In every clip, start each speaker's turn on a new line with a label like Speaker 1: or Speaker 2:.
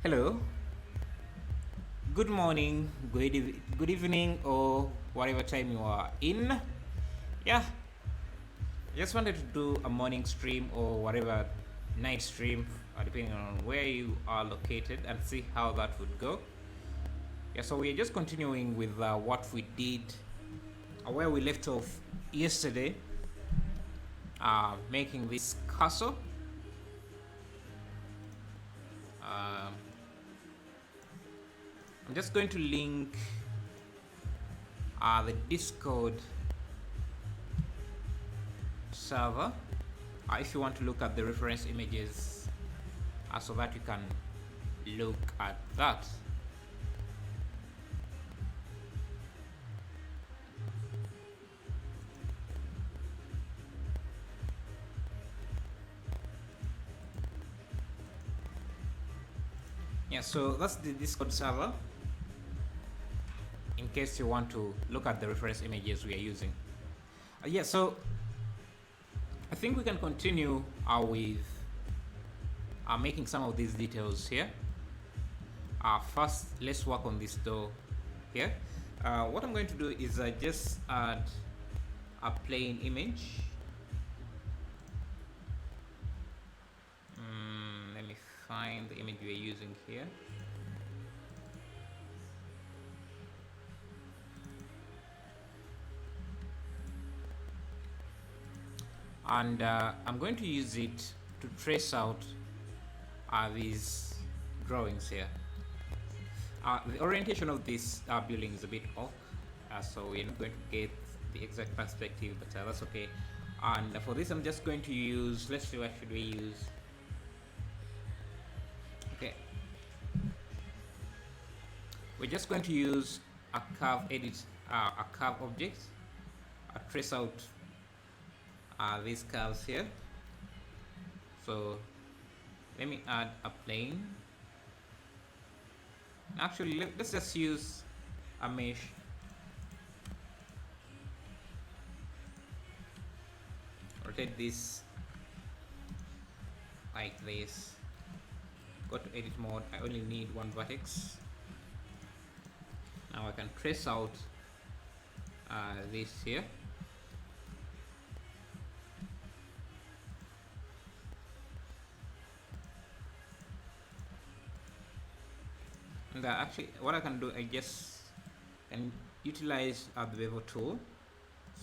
Speaker 1: Hello, good morning, good evening, or whatever time you are in. Yeah, just wanted to do a morning stream or whatever night stream, depending on where you are located, and see how that would go. Yeah, so we are just continuing with what we did, where we left off yesterday, making this castle. Um, I'm just going to link the Discord server if you want to look at the reference images so that you can look at that. Yeah, so that's the Discord server in case you want to look at the reference images we are using. Yeah, so I think we can continue with making some of these details here. First, let's work on this door here. What I'm going to do is just add a plain image. Let me find the image we're using here. And I'm going to use it to trace out these drawings here. The orientation of this building is a bit off, so we're not going to get the exact perspective, but that's okay. And for this, I'm just going to use, let's see, what should we use? Okay. We're just going to use a curve edit, a curve object, trace out these curves here. So let me add a plane. Actually, let's just use a mesh. Rotate this like this. Go to edit mode. I only need one vertex. Now I can trace out this here. And actually, what I can do, I just can utilize the bevel tool.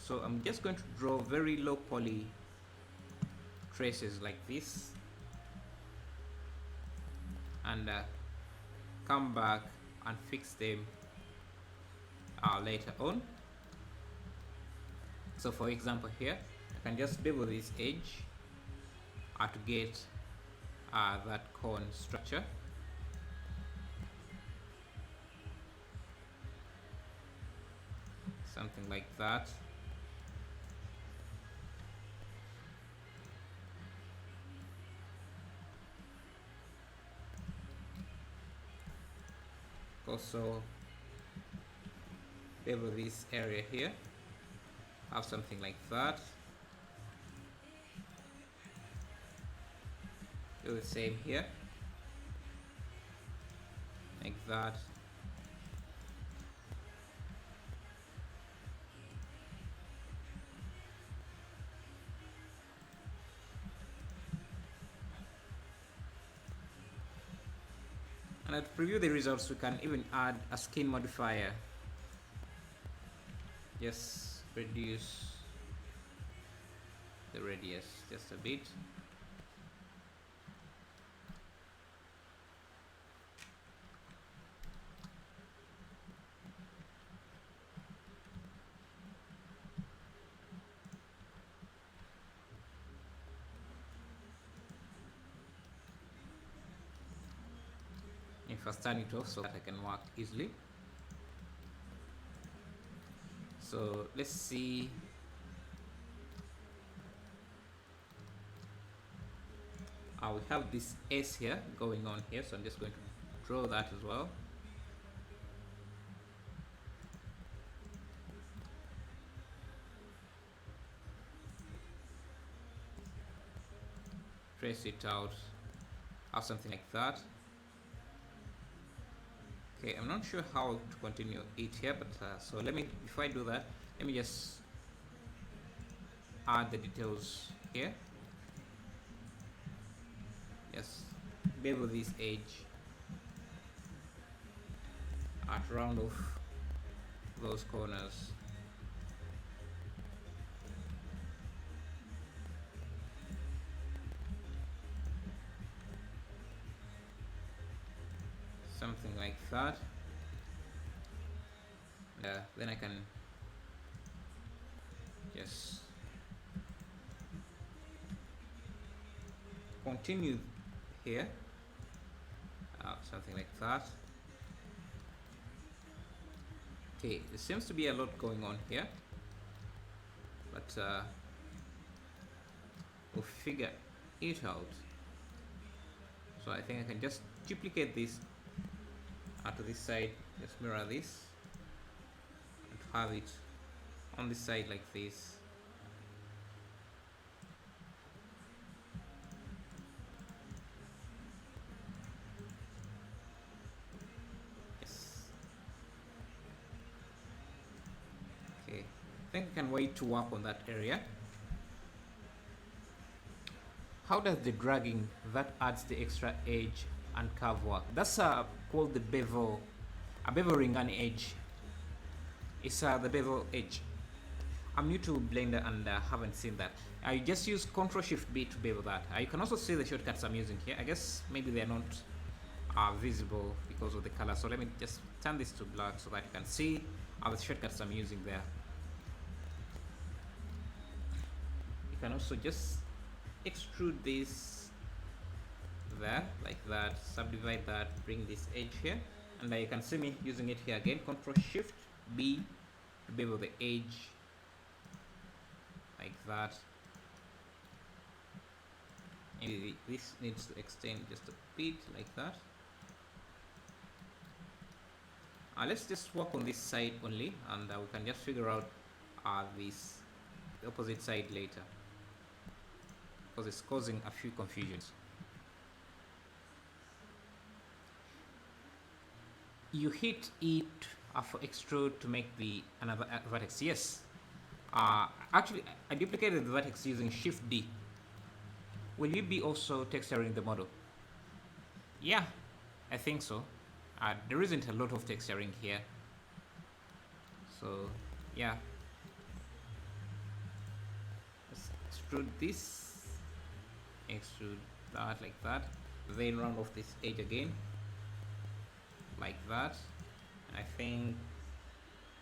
Speaker 1: So I'm just going to draw very low poly traces like this, and come back and fix them later on. So for example here, I can just bevel this edge to get that cone structure. Something like that. Also bevel this area here, have something like that. Do the same here, like that. And to preview the results, we can even add a skin modifier. Just reduce the radius just a bit. If I turn it off so that I can work easily. So let's see. We have this S here going on here, so I'm just going to draw that as well. Trace it out, or something like that. Okay, I'm not sure how to continue it here, but so let me, before I do that, let me just add the details here. Just bevel this edge at round off those corners. Something like that. Then I can just continue here, something like that. Okay, there seems to be a lot going on here, but we'll figure it out. So I think I can just duplicate this to this side, just mirror this and have it on this side like this. Yes. Okay, I think I can wait to work on that area. How does the dragging that adds the extra edge and curve work? That's called the bevel, a beveling an edge. It's the bevel edge. I'm new to Blender and haven't seen that. I just use Ctrl Shift B to bevel that. You can also see the shortcuts I'm using here. I guess maybe they're not visible because of the color. So let me just turn this to black so that you can see the shortcuts I'm using there. You can also just extrude this there like that, subdivide that, bring this edge here, and you can see me using it here again. Ctrl Shift B to bevel the edge like that. Maybe this needs to extend just a bit like that. Let's just work on this side only, and we can just figure out the opposite side later, because it's causing a few confusions. You hit it for extrude to make the another vertex. Yes. Actually, I duplicated the vertex using Shift D. Will you be also texturing the model? Yeah, I think so. There isn't a lot of texturing here. So, yeah. Let's extrude this. Extrude that like that. Then round off this edge again. Like that. I think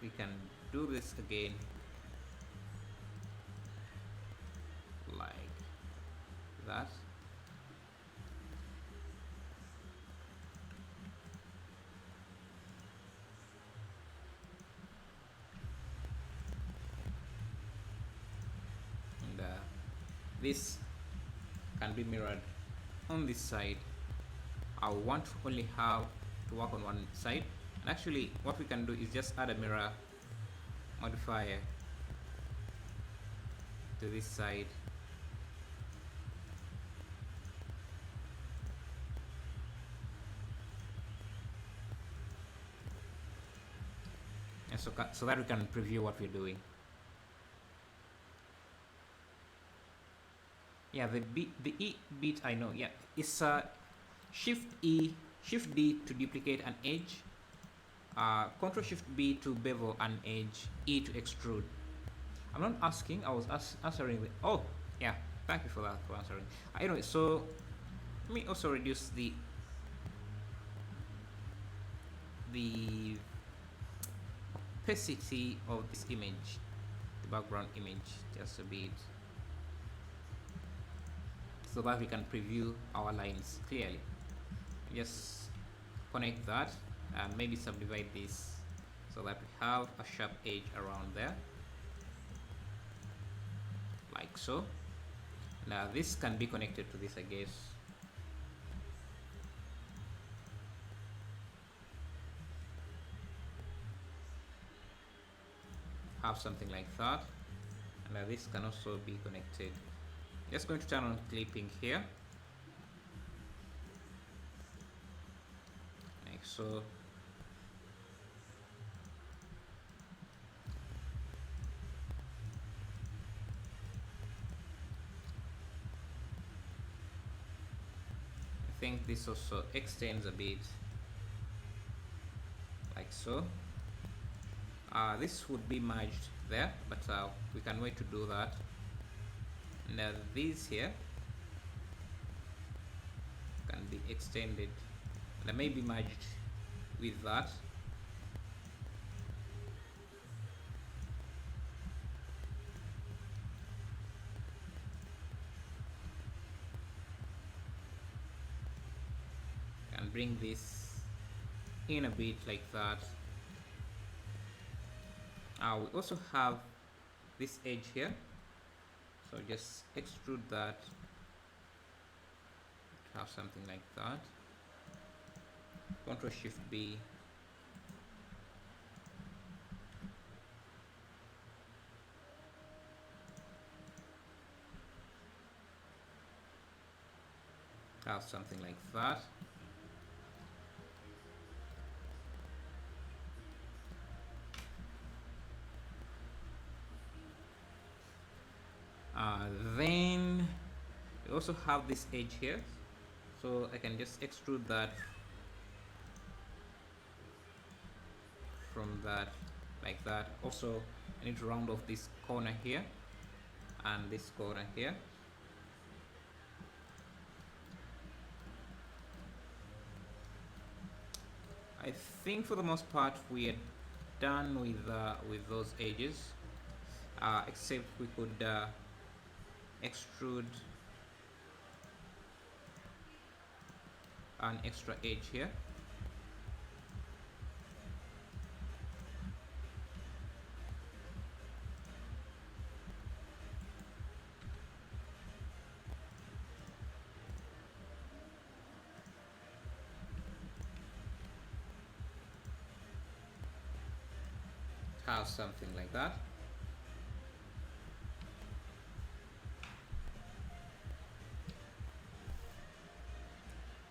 Speaker 1: we can do this again. Like that. And this can be mirrored on this side. I want to only have to work on one side, and actually what we can do is just add a mirror modifier to this side. And so that we can preview what we're doing. Yeah, the E bit I know. Yeah, it's Shift E, Shift D to duplicate an edge, Ctrl Shift B to bevel an edge, E to extrude. I'm not asking, I was answering the, oh yeah, thank you for that, for answering. Anyway, so let me also reduce the opacity of this image, the background image, just a bit, so that we can preview our lines clearly. Just connect that and maybe subdivide this so that we have a sharp edge around there, like so. Now this can be connected to this, I guess. Have something like that, and this can also be connected. Just going to turn on clipping here, like so. think this also extends a bit like so. This would be merged there, but we can wait to do that. Now these here can be extended, they may be merged with that. And bring this in a bit like that. We also have this edge here, so just extrude that, have something like that. Ctrl Shift B. Have something like that. Then we also have this edge here, so I can just extrude that from that like that. Also, I need to round off this corner here and this corner here. I think for the most part we are done with those edges, except we could extrude an extra edge here. Have something like that.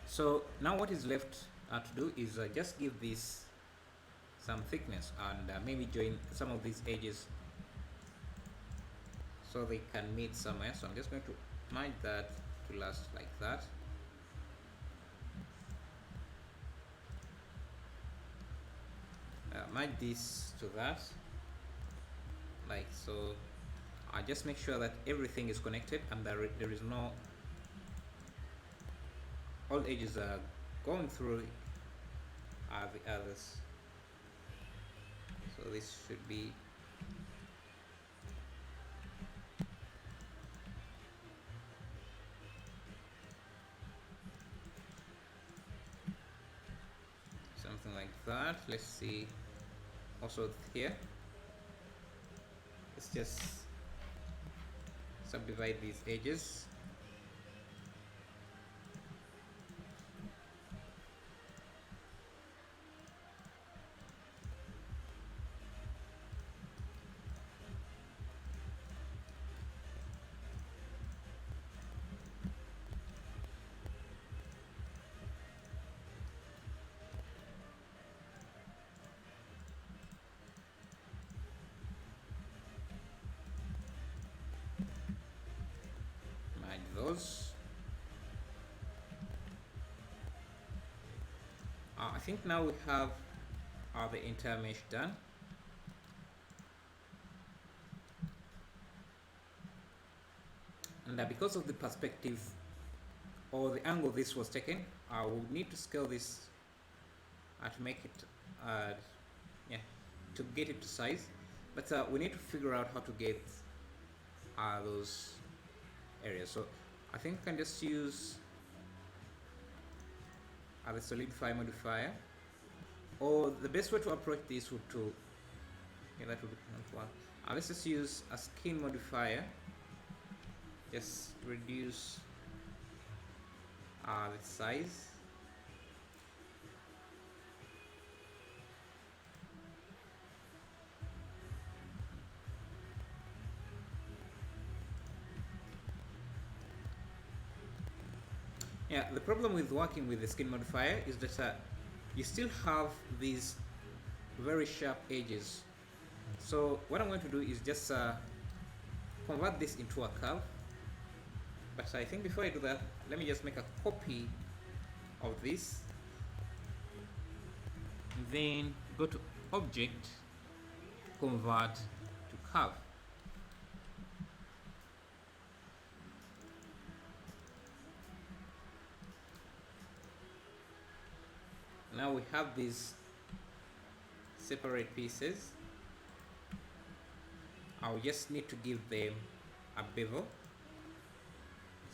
Speaker 1: So now what is left to do is just give this some thickness and maybe join some of these edges so they can meet somewhere. So I'm just going to merge that to last like that. Merge this to that like so. Just make sure that everything is connected and there is no, all edges are going through the others. So this should be something like that. Let's see. Also here, let's just subdivide these edges. Those. I think now we have the entire mesh done. And because of the perspective or the angle this was taken, we'll need to scale this to make it, to get it to size. But we need to figure out how to get those areas. So I think I can just use the solidify modifier, or the best way to approach this would to, that would be one. Let's just use a skin modifier, just reduce the size. Yeah, the problem with working with the skin modifier is that you still have these very sharp edges. So what I'm going to do is just convert this into a curve. But I think before I do that, let me just make a copy of this, then go to object, convert to curve. Now we have these separate pieces. I'll just need to give them a bevel,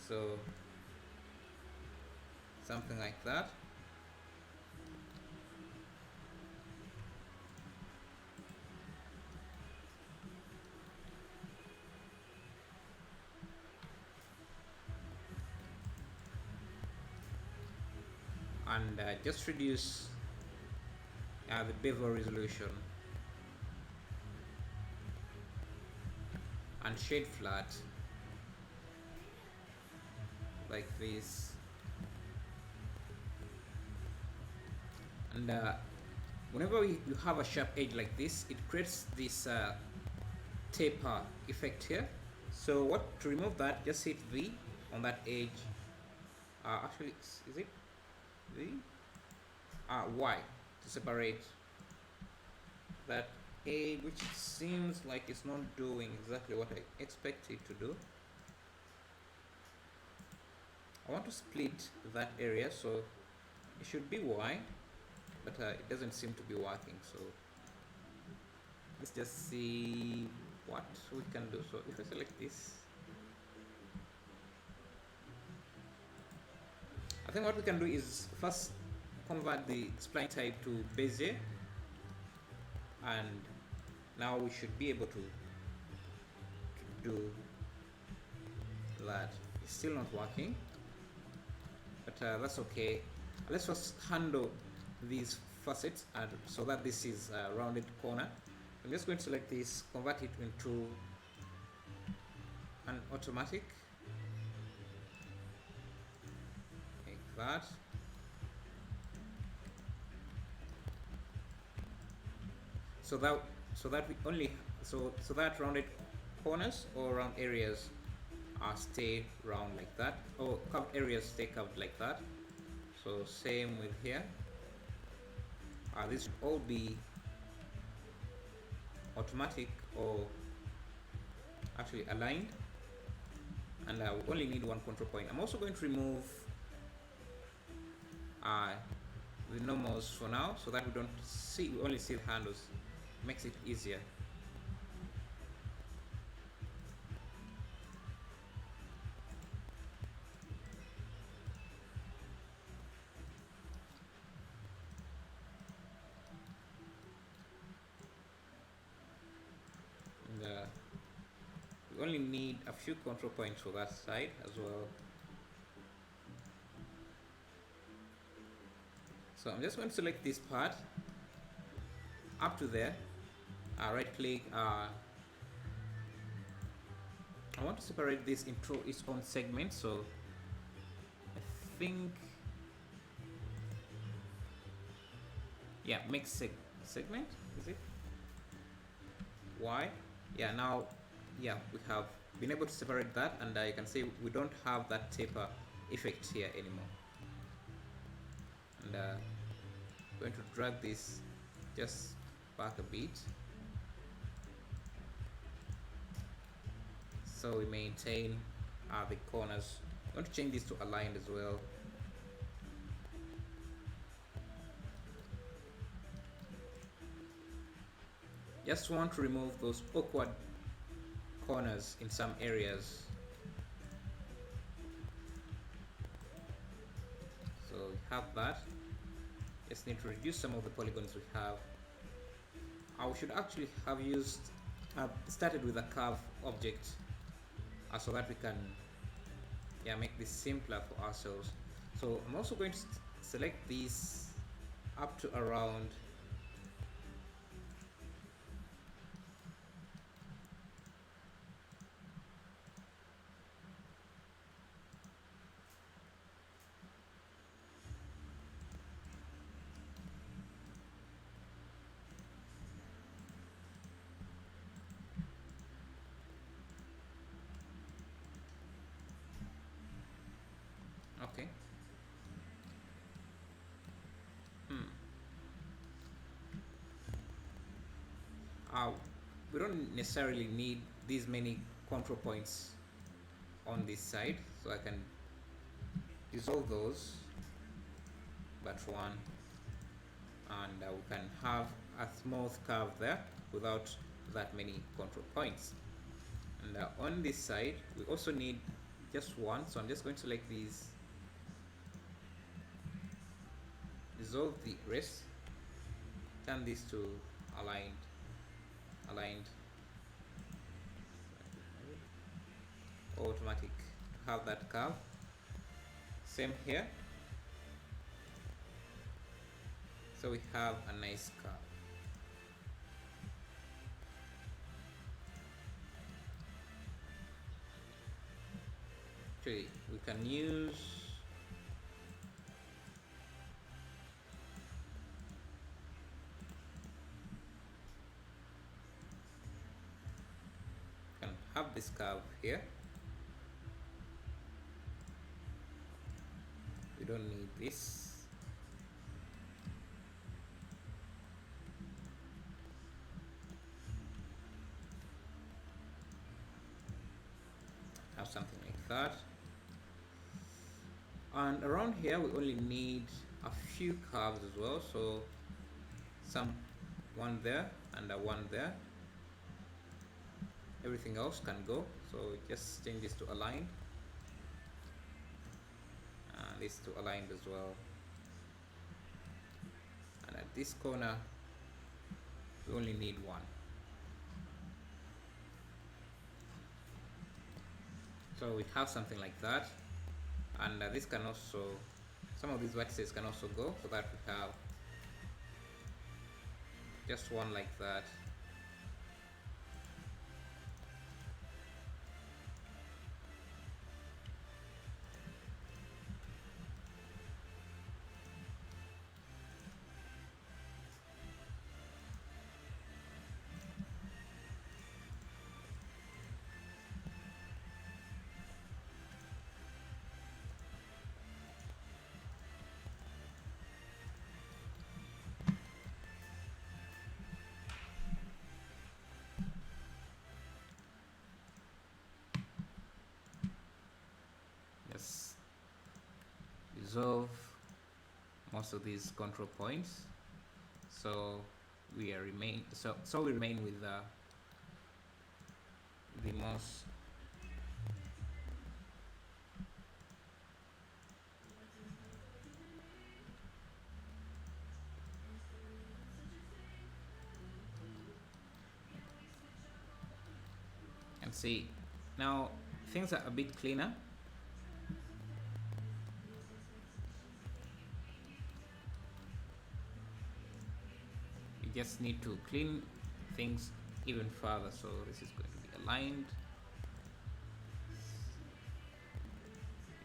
Speaker 1: so something like that. And just reduce the bevel resolution and shade flat like this. And whenever you have a sharp edge like this, it creates this taper effect here. So what to remove that, just hit V on that edge. Actually, is it V? Y to separate that edge, which seems like it's not doing exactly what I expect it to do. I want to split that area, so it should be Y, but it doesn't seem to be working. So let's just see what we can do. So if I select this, I think what we can do is first convert the spline type to Bezier, and now we should be able to do that. It's still not working, but that's okay. Let's first handle these facets, and so that this is a rounded corner. I'm just going to select this, convert it into an automatic, like that. So that we only so that rounded corners or round areas stay round like that, or curved areas stay curved like that. So same with here. This should all be automatic, or actually aligned, and we only need one control point. I'm also going to remove the normals for now, so that we only see the handles. Makes it easier. And we only need a few control points for that side as well. So I'm just going to select this part up to there, right click, I want to separate this into its own segment, so I think, yeah, make segment, is it Y? Yeah, now, yeah, we have been able to separate that, and you can see we don't have that taper effect here anymore. And going to drag this just back a bit, so we maintain the corners. I'm going to change this to aligned as well. Just want to remove those awkward corners in some areas. So we have that. Just need to reduce some of the polygons we have. I should actually have started with a curve object, so that we can make this simpler for ourselves. So I'm also going to select these up to around okay. uh, we don't necessarily need these many control points on this side, so I can dissolve those but one, and we can have a smooth curve there without that many control points. And on this side we also need just one, so I'm just going to select these, dissolve the rest, turn this to aligned automatic, have that curve. Same here, so we have a nice curve. Actually, we can use have this curve here. We don't need this. Have something like that. And around here we only need a few curves as well, so one there and a one there. Everything else can go, so just change this to aligned and this to aligned as well. And at this corner we only need one. So we have something like that, and this can also, some of these vertices can also go, so that we have just one like that. Just dissolve most of these control points, so we remain with the most and see now things are a bit cleaner. You just need to clean things even further, so this is going to be aligned,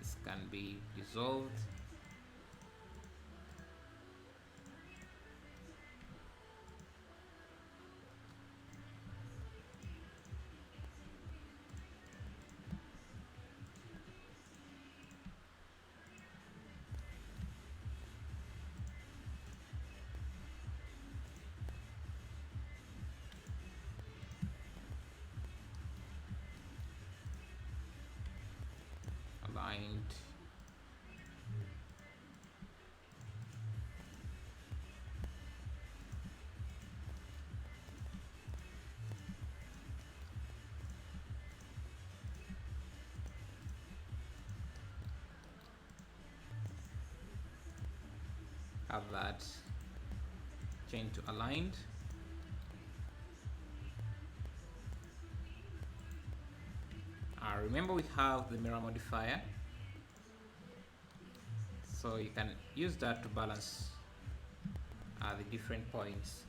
Speaker 1: this can be dissolved. Aligned. Have that change to aligned. Remember we have the mirror modifier, so you can use that to balance the different points.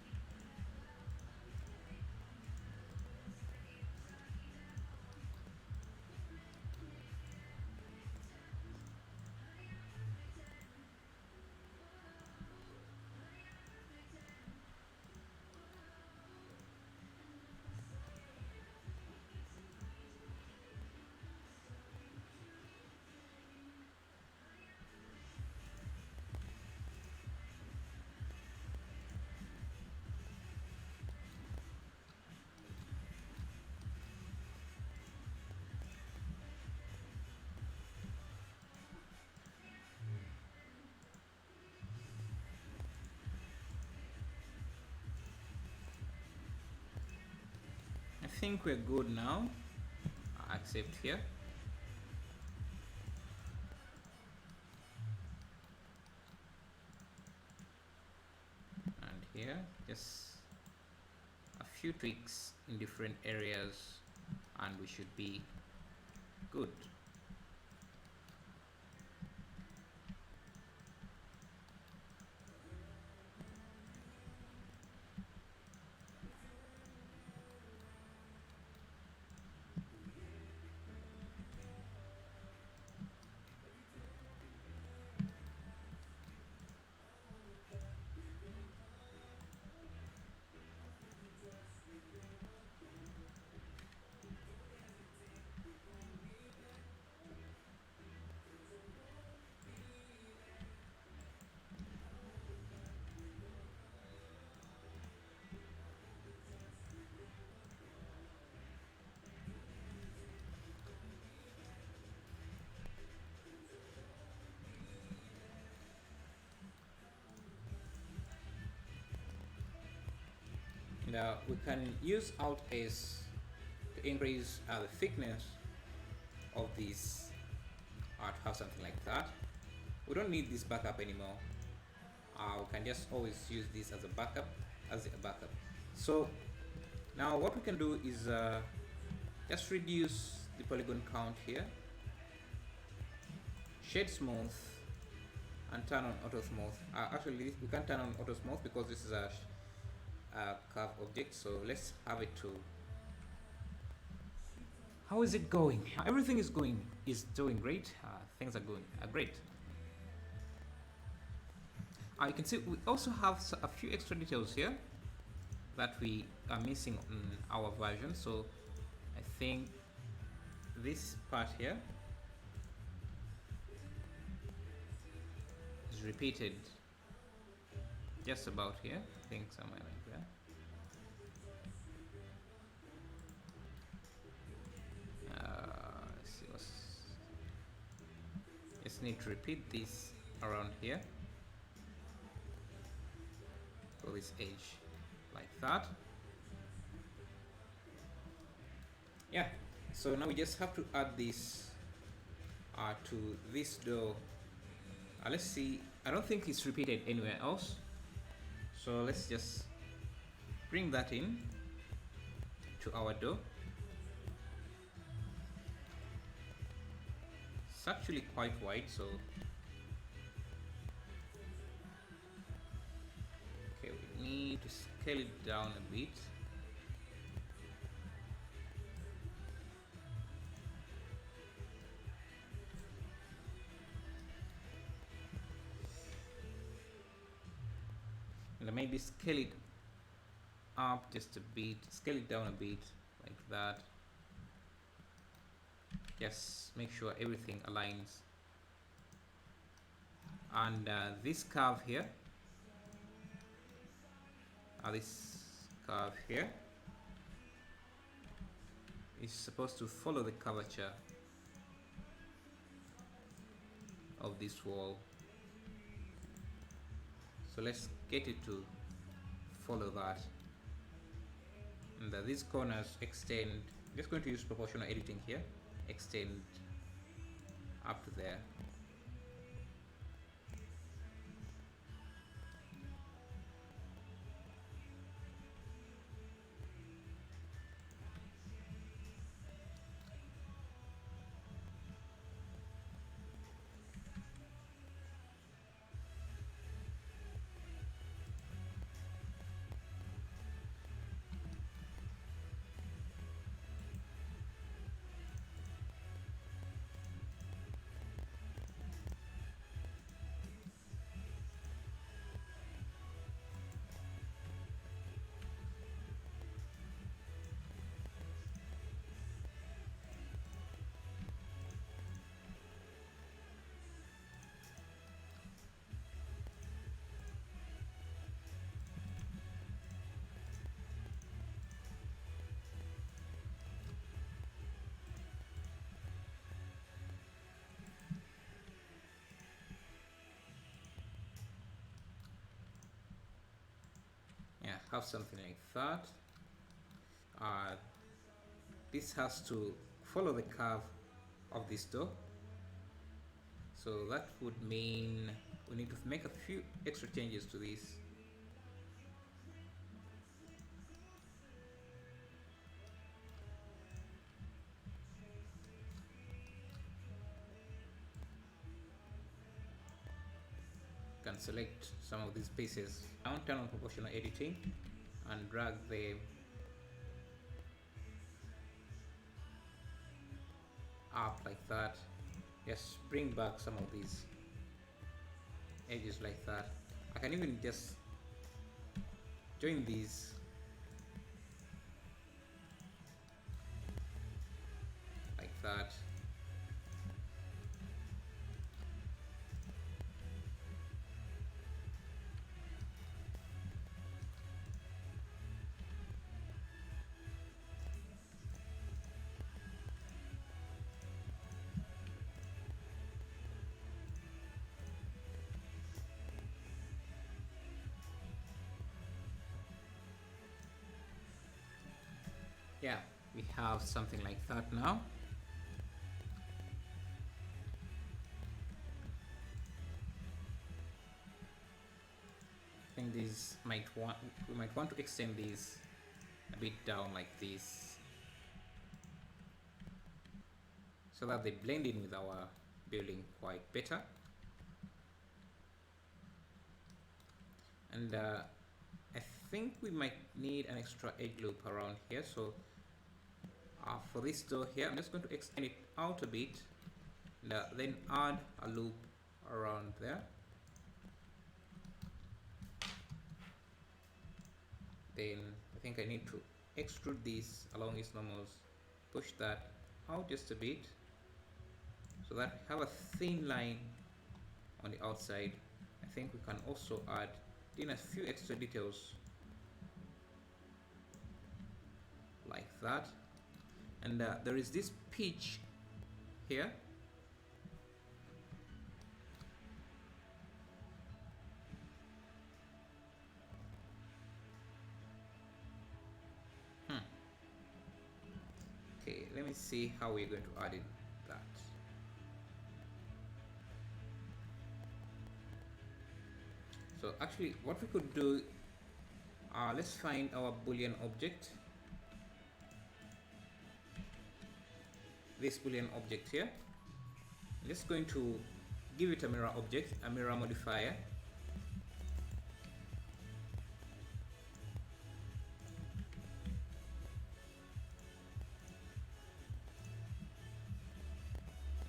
Speaker 1: think we're good now. Accept here. And here, just a few tweaks in different areas and we should be good. Now we can use Alt S to increase the thickness of this to have something like that. We don't need this backup anymore. We can just always use this as a backup, So now what we can do is just reduce the polygon count here, shade smooth, and turn on auto smooth. Actually, we can't turn on auto smooth because this is a curve object. So let's have it to. How is it going? Everything is doing great. Things are going great. You can see we also have a few extra details here that we are missing in our version. So I think this part here is repeated just about here. I think somewhere like that. Let's see what's. Just need to repeat this around here. For this edge like that. Yeah, so now we just have to add this to this door. Let's see, I don't think it's repeated anywhere else, so let's just bring that in to our door. It's actually quite wide, so we need to scale it down a bit. And maybe scale it up just a bit, scale it down a bit like that. Just make sure everything aligns. And this curve here, is supposed to follow the curvature of this wall. So let's get it to follow that. And these corners extend. I'm just going to use proportional editing here. Extend up to there. Yeah, have something like that. this has to follow the curve of this door. So that would mean we need to make a few extra changes to this. Can select some of these pieces down, turn on proportional editing, and drag them up like that. Just bring back some of these edges like that. I can even just join these like that. Yeah, we have something like that now. I think these we might want to extend these a bit down like this, so that they blend in with our building quite better. And I think we might need an extra edge loop around here. So for this door here, I'm just going to extend it out a bit, and then add a loop around there. Then I think I need to extrude this along its normals, push that out just a bit, so that I have a thin line on the outside. I think we can also add in a few extra details like that. And there is this pitch here. Okay, let me see how we're going to add in that. So actually what we could do, let's find our Boolean object, this Boolean object here. I'm just going to give it a mirror object, a mirror modifier.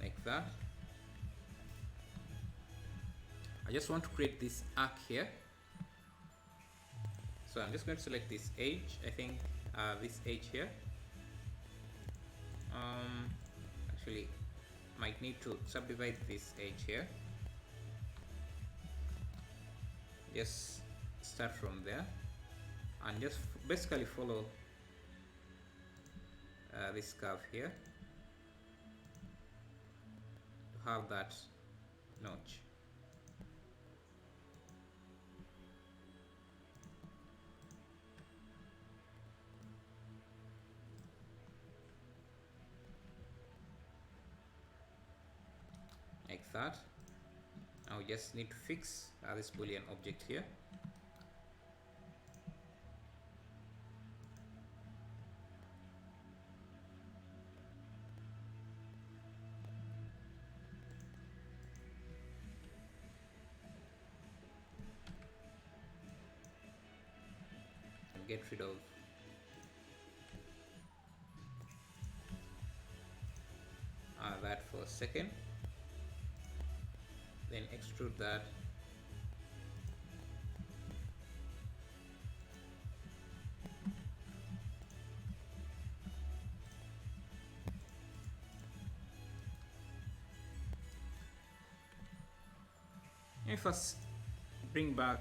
Speaker 1: Like that. I just want to create this arc here. So I'm just going to select this edge, I think this edge here. Actually, might need to subdivide this edge here. Just start from there and just basically follow this curve here to have that notch. Like that. Now we just need to fix this Boolean object here. And get rid of that for a second. Then extrude that. Let me first bring back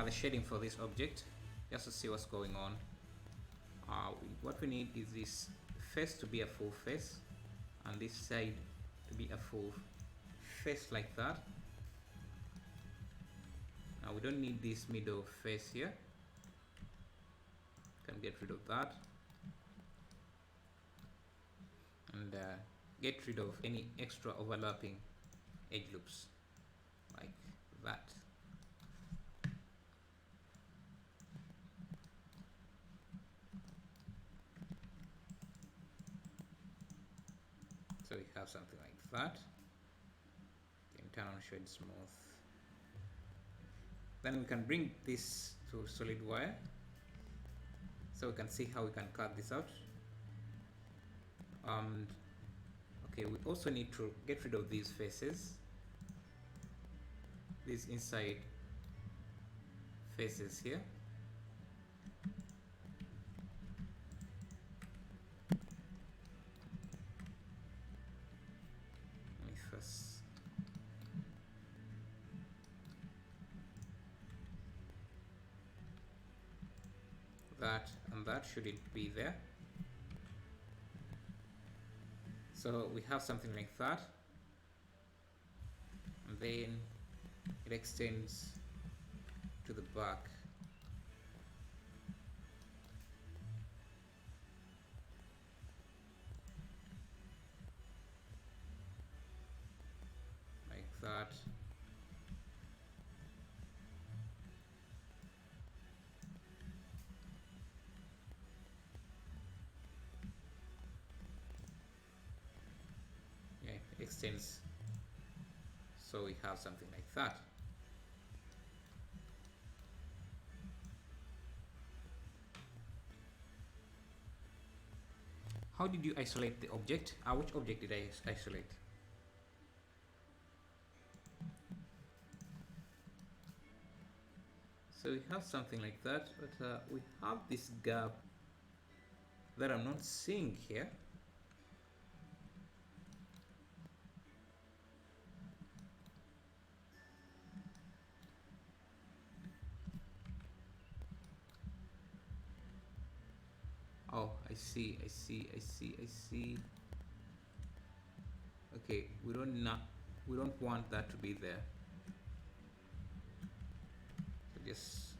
Speaker 1: the shading for this object just to see what's going on. What we need is this face to be a full face and this side to be a full face like that. Now we don't need this middle face here. Can get rid of that. and get rid of any extra overlapping edge loops like that. So we have something like that. Then turn on shade smooth. Then we can bring this to solid wire so we can see how we can cut this out. Okay, we also need to get rid of these faces, these inside faces here. Let me first that, and that shouldn't be there. So we have something like that, and then it extends to the back. Like that. Yeah, it extends, so we have something like that. How did you isolate the object? Which object did I isolate? So we have something like that, but we have this gap that I'm not seeing here. Oh, I see. Okay, we don't want that to be there. So just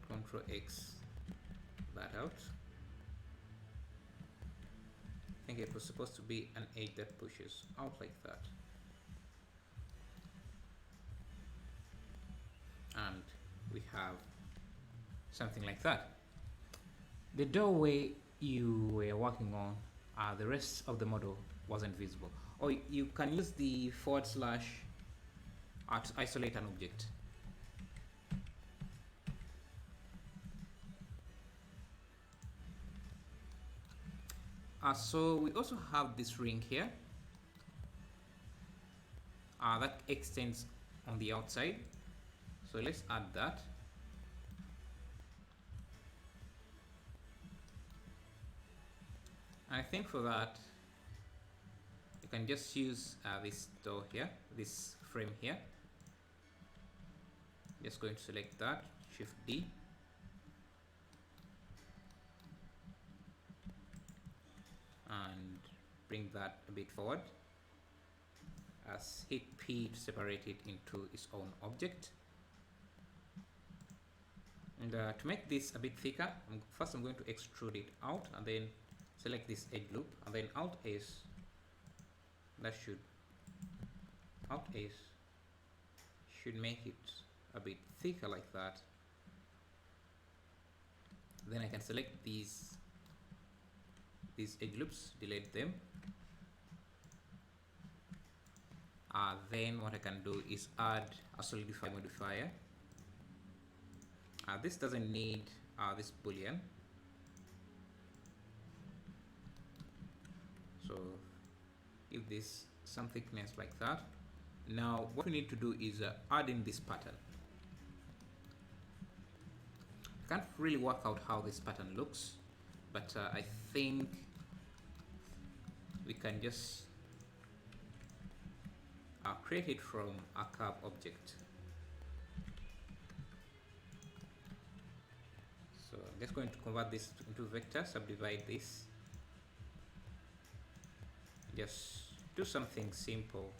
Speaker 1: Control X that out. I think it was supposed to be an edge that pushes out like that. And we have something like that. The doorway you were working on, the rest of the model wasn't visible. Or you can use the / to isolate an object. So we also have this ring here that extends on the outside. So let's add that. I think for that, you can just use this door here, this frame here. Just going to select that, Shift D. And bring that a bit forward. Hit P to separate it into its own object. And to make this a bit thicker, first I'm going to extrude it out and then select this edge loop and then Alt S. Alt S should make it a bit thicker like that. Then I can select these edge loops, delete them. Then what I can do is add a solidify modifier. This doesn't need this boolean, so give this some thickness like that. Now what we need to do is add in this pattern. I can't really work out how this pattern looks, but I think we can just create it from a curve object. So I'm just going to convert this into vector, subdivide this, just do something simple.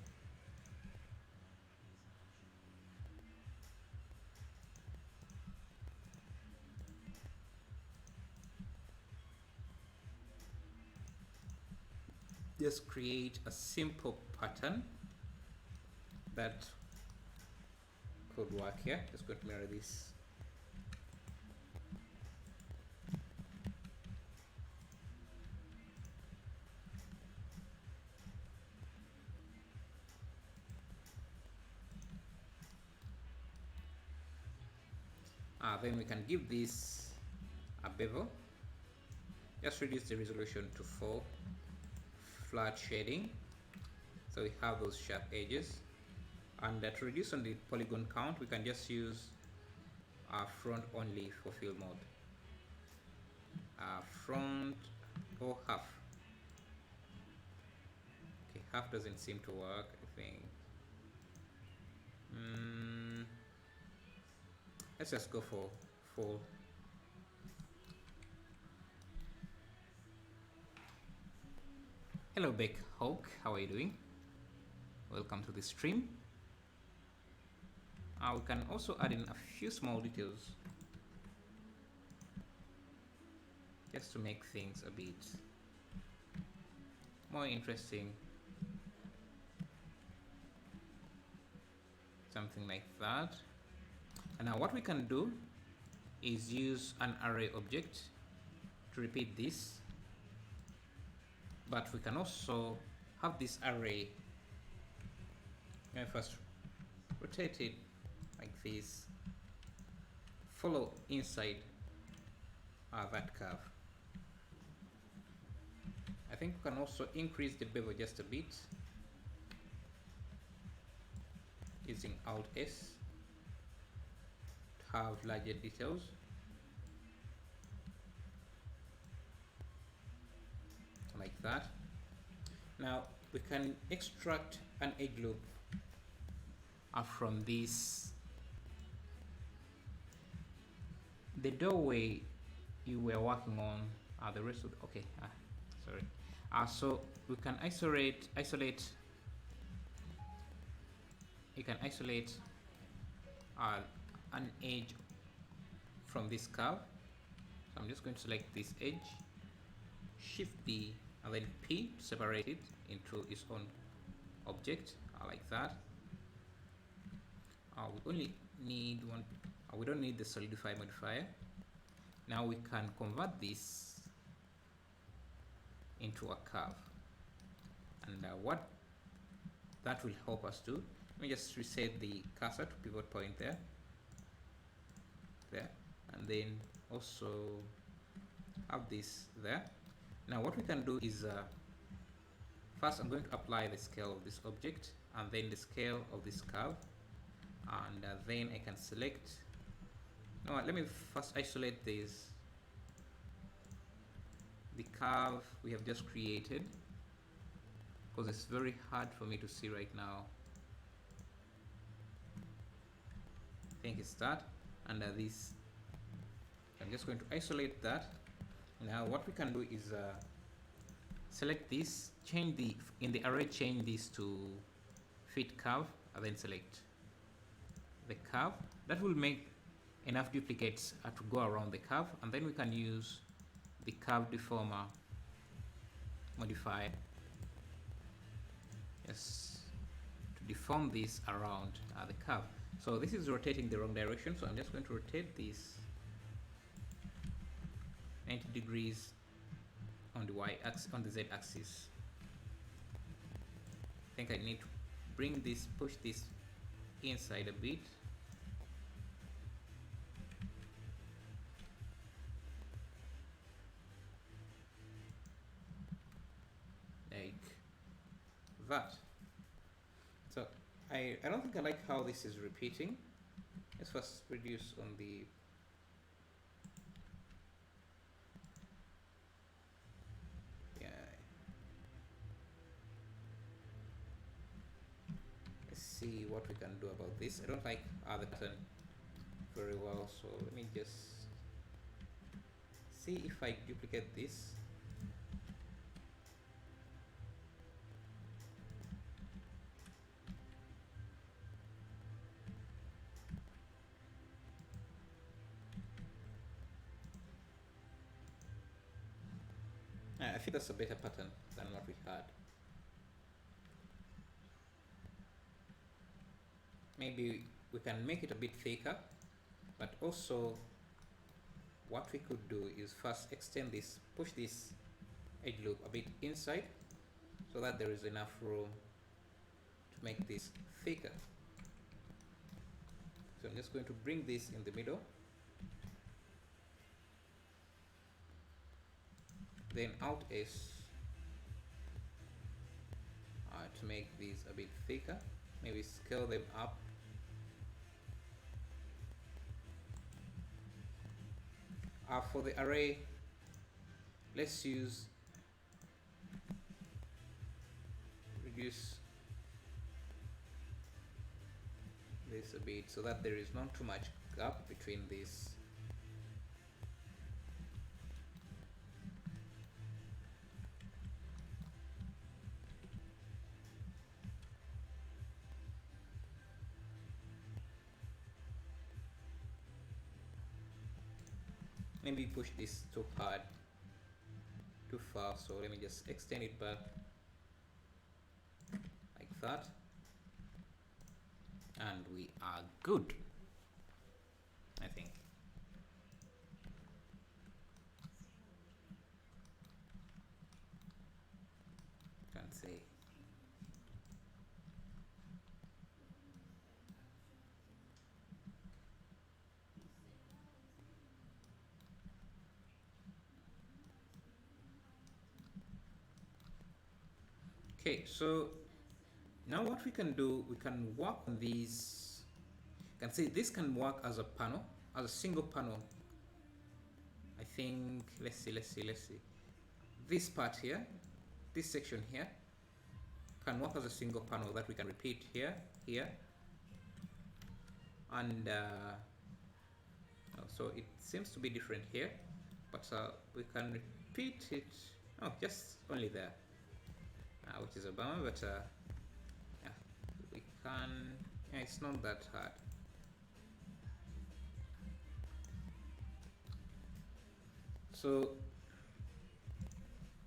Speaker 1: just create a simple pattern that could work here. Just going to mirror this. Then we can give this a bevel. Just reduce the resolution to 4, flat shading, so we have those sharp edges. And to reduce on the polygon count, we can just use front only for fill mode. Front or half. Okay, half doesn't seem to work, I think. Let's just go for full. Hello Beck Hawk, how are you doing? Welcome to the stream. We can also add in a few small details just to make things a bit more interesting. Something like that. And now what we can do is use an array object to repeat this, but we can also have this array. First rotate it like this, follow inside that curve. I think we can also increase the bevel just a bit using Alt S to have larger details. Like that. Now we can extract an edge loop from this. The doorway you were working on, the rest of okay, sorry. So we can isolate. You can isolate an edge from this curve. So I'm just going to select this edge, Shift D, and then P to separate it into its own object, like that. We only need one. We don't need the solidify modifier. Now we can convert this into a curve, and what that will help us do. Let me just reset the cursor to pivot point there, and then also have this there. Now what we can do is first I'm going to apply the scale of this object and then the scale of this curve, and then I can select. No, let me first isolate the curve we have just created, because it's very hard for me to see right now. I think it's that, and this. I'm just going to isolate that. Now what we can do is select this, change in the array, change this to fit curve, and then select the curve. That will make enough duplicates to go around the curve, and then we can use the curve deformer modifier to deform this around the curve. So this is rotating the wrong direction, so I'm just going to rotate this 90 degrees on the y-axis, on the z-axis. I think I need to bring this, push this inside a bit. Like that. So I don't think I like how this is repeating. Let's first reduce on the see what we can do about this. I don't like the pattern very well, so let me just see if I duplicate this. I think that's a better pattern than what we had. maybe we can make it a bit thicker, but also what we could do is first extend this, push this edge loop a bit inside so that there is enough room to make this thicker. So I'm just going to bring this in the middle, then out is to make these a bit thicker, maybe scale them up. For the array, let's reduce this a bit so that there is not too much gap between these. Maybe push this too hard, too far, so let me just extend it back like that, and we are good, I think. Can't say. Okay, so now what we can do, we can work on these. You can see this can work as a panel, as a single panel. I think, let's see. This part here, this section here, can work as a single panel that we can repeat here, and so it seems to be different here, but we can repeat it. Oh, just only there. Which is a bummer, but yeah, we can. Yeah, it's not that hard. So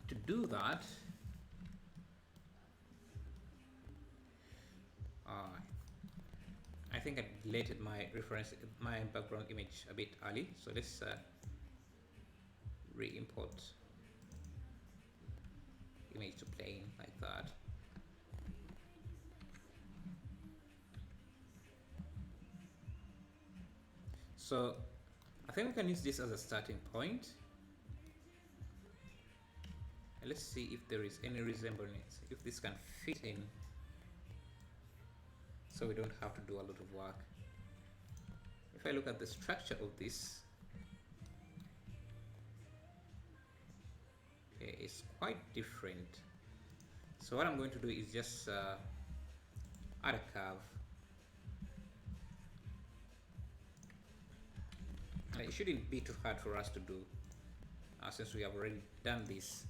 Speaker 1: to do that, I think I deleted my background image a bit early. So let's re-import image to plane like that. So I think we can use this as a starting point. And let's see if there is any resemblance, if this can fit in, so we don't have to do a lot of work. If I look at the structure of this, okay, it's quite different. So what I'm going to do is just add a curve. It shouldn't be too hard for us to do, since we have already done this.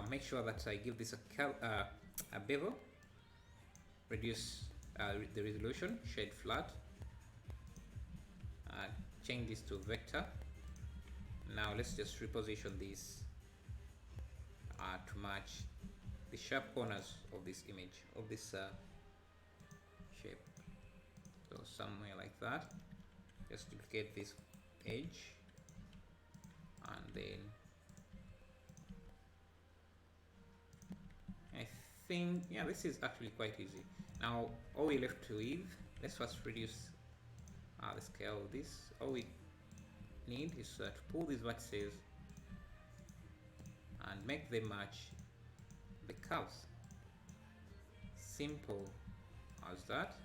Speaker 1: Make sure that I give this a bevel, reduce the resolution, shade flat, change this to vector. Now let's just reposition this to match the sharp corners of this image, of this shape. So somewhere like that. Just duplicate this edge, and then I think, yeah, this is actually quite easy. Now all we're left with, let's first reduce the scale of this. All we need is to pull these vertices and make them match the curves. Simple as that.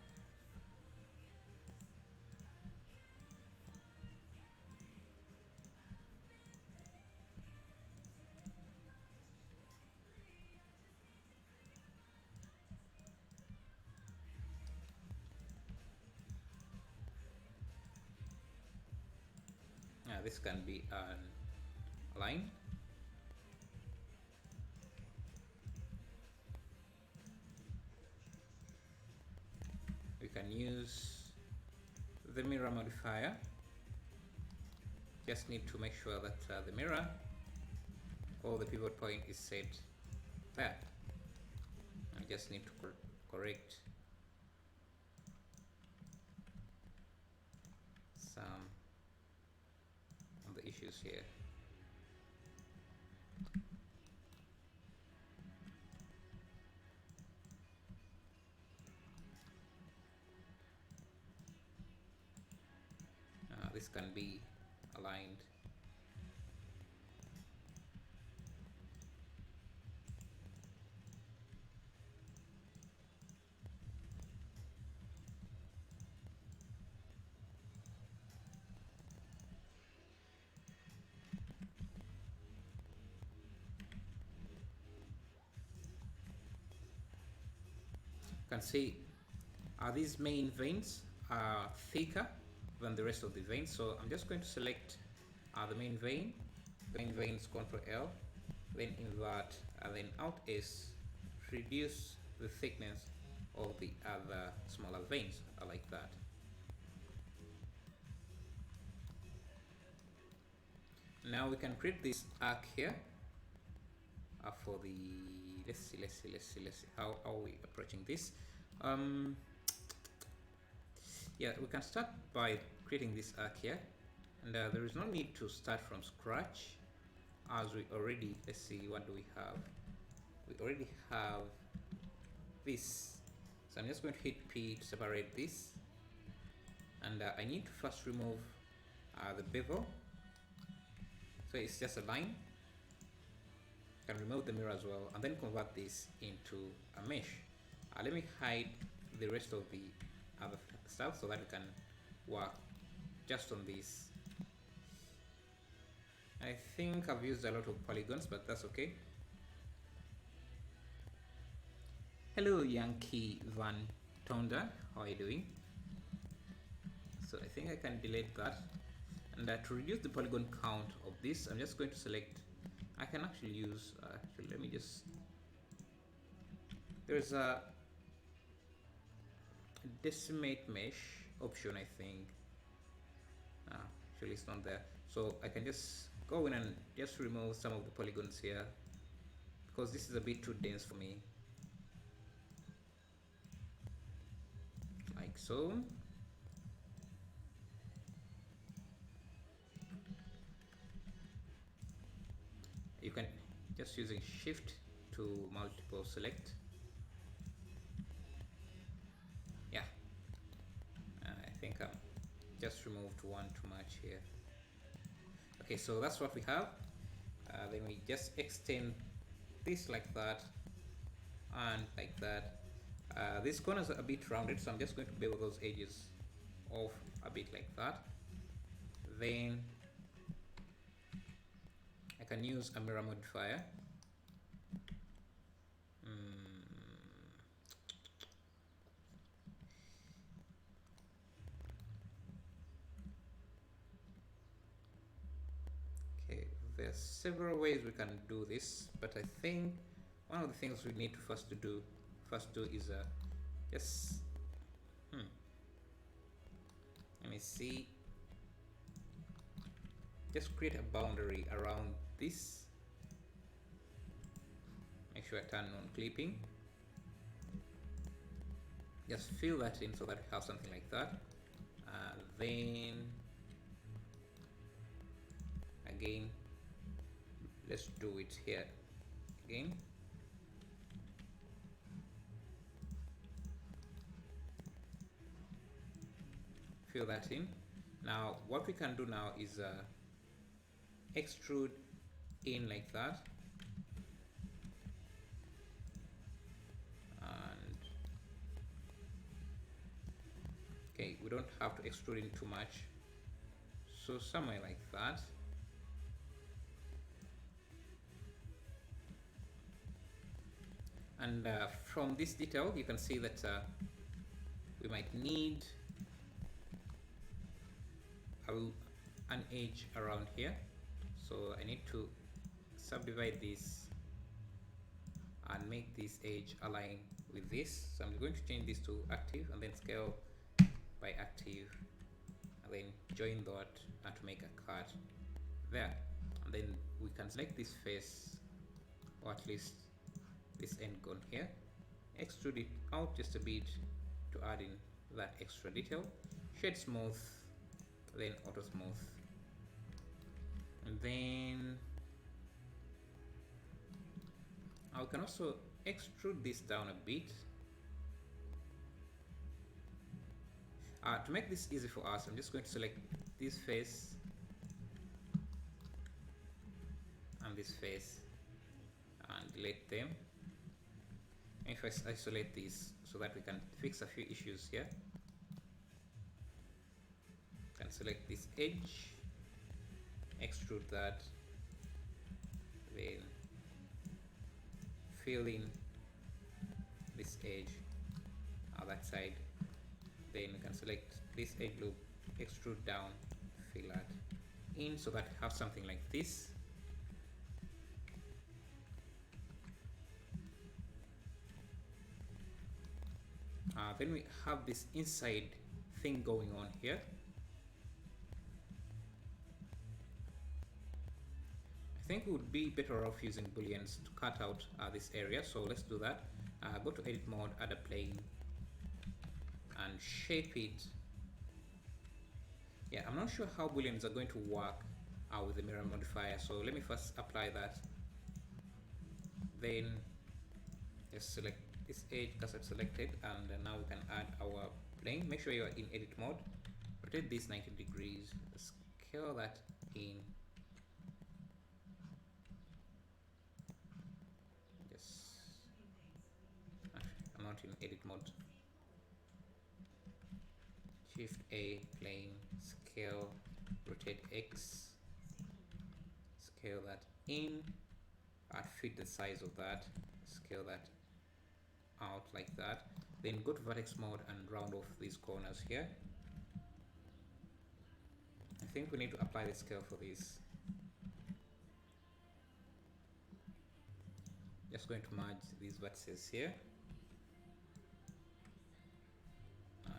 Speaker 1: This can be a line. We can use the mirror modifier. Just need to make sure that the mirror or the pivot point is set there. I just need to correct some of the issues here. This can be aligned. You can see these main veins are thicker than the rest of the veins, so I'm just going to select the main vein. The main vein is Ctrl L, then invert, and then Alt S, reduce the thickness of the other smaller veins, like that. Now we can create this arc here for the, let's see how are we approaching this. Yeah, we can start by creating this arc here, and there is no need to start from scratch, as we already, let's see, what do we have? We already have this, so I'm just going to hit P to separate this, and I need to first remove the bevel, so it's just a line. You can remove the mirror as well, and then convert this into a mesh. Let me hide the rest of the other stuff so that we can work just on this. I think I've used a lot of polygons, but that's okay. Hello Yankee Van Tonda, how are you doing? So I think I can delete that, and to reduce the polygon count of this, I'm just going to select, I can actually use, let me just, there's a decimate mesh option, I think. Actually it's not there, so I can just go in and just remove some of the polygons here, because this is a bit too dense for me, like so. You can just using shift to multiple select. Yeah, I think I'm just removed one too much here. Okay, so that's what we have. Then we just extend this like that and like that. These corners are a bit rounded, so I'm just going to bevel those edges off a bit like that. Then I can use a mirror modifier. Okay, there are several ways we can do this, but I think one of the things we need to first do is just let me see, just create a boundary around this. Make sure I turn on clipping. Just fill that in so that we have something like that. Then again, let's do it here again. Fill that in. Now what we can do now is extrude in like that, and okay, we don't have to extrude in too much, so somewhere like that. And from this detail you can see that we might need an edge around here, so I need to subdivide this and make this edge align with this. So I'm going to change this to active and then scale by active, and then join that and to make a cut there, and then we can select this face, or at least this end gone here, extrude it out just a bit to add in that extra detail, shade smooth, then auto smooth, and then I can also extrude this down a bit. To make this easy for us, I'm just going to select this face and this face and delete them. And if I isolate these so that we can fix a few issues here, can select this edge, extrude that, then fill in this edge on that side, then we can select this edge loop, extrude down, fill that in so that we have something like this. Then we have this inside thing going on here. I think we would be better off using booleans to cut out this area, so let's do that. Go to edit mode, add a plane, and shape it. Yeah, I'm not sure how booleans are going to work with the mirror modifier, so let me first apply that. Then just select this edge because I've selected, and now we can add our plane. Make sure you are in edit mode, rotate this 90 degrees, scale that in. I'm not in edit mode. Shift A, plane, scale, rotate X, scale that in, fit the size of that, scale that out like that. Then go to vertex mode and round off these corners here. I think we need to apply the scale for this. Just going to merge these vertices here.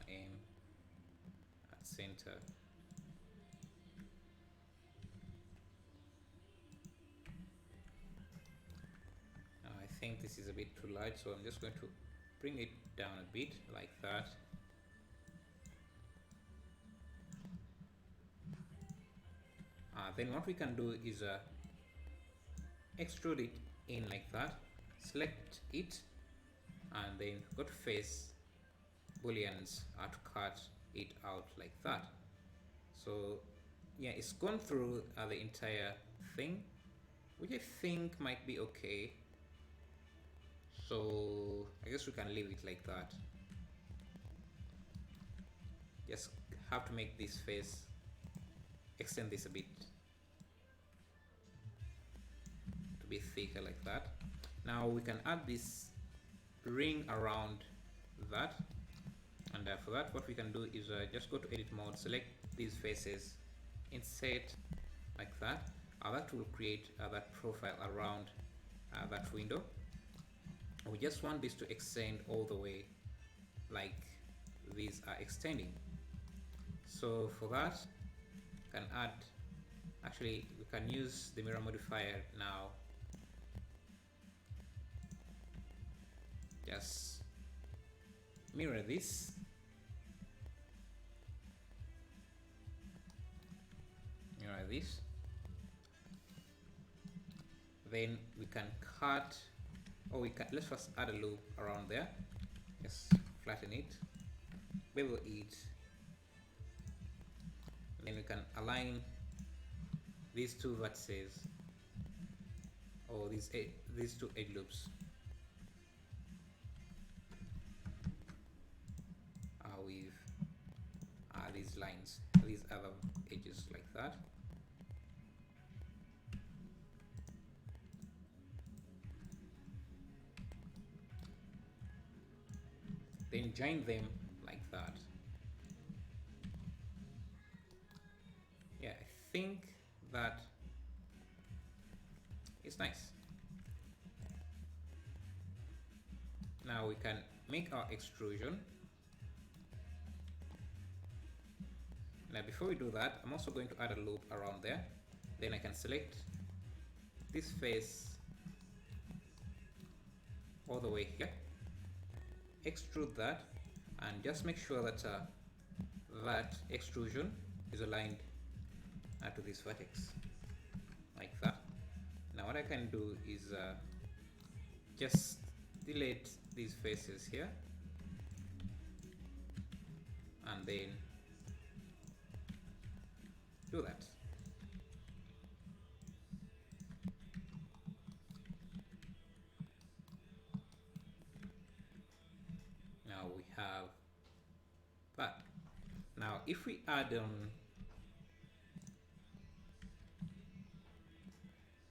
Speaker 1: Aim at center. I think this is a bit too large, so I'm just going to bring it down a bit like that. Then what we can do is extrude it in like that, select it, and then go to face, booleans to cut it out like that. So yeah, it's gone through the entire thing, which I think might be okay. So I guess we can leave it like that. Just have to make this face, extend this a bit to be thicker like that. Now we can add this ring around that, and for that what we can do is just go to edit mode, select these faces, insert like that. That will create that profile around that window. We just want this to extend all the way like these are extending. So for that, we can add, actually we can use the mirror modifier now. Just mirror this, then we can cut, or let's first add a loop around there. Just flatten it, bevel it, then we can align these two vertices, or these two edge loops with these lines, these other edges like that. Then join them like that. Yeah, I think that is nice. Now we can make our extrusion. Now before we do that, I'm also going to add a loop around there. Then I can select this face all the way here, extrude that, and just make sure that that extrusion is aligned to this vertex like that. Now what I can do is just delete these faces here and then do that. Now we have that. Now if we add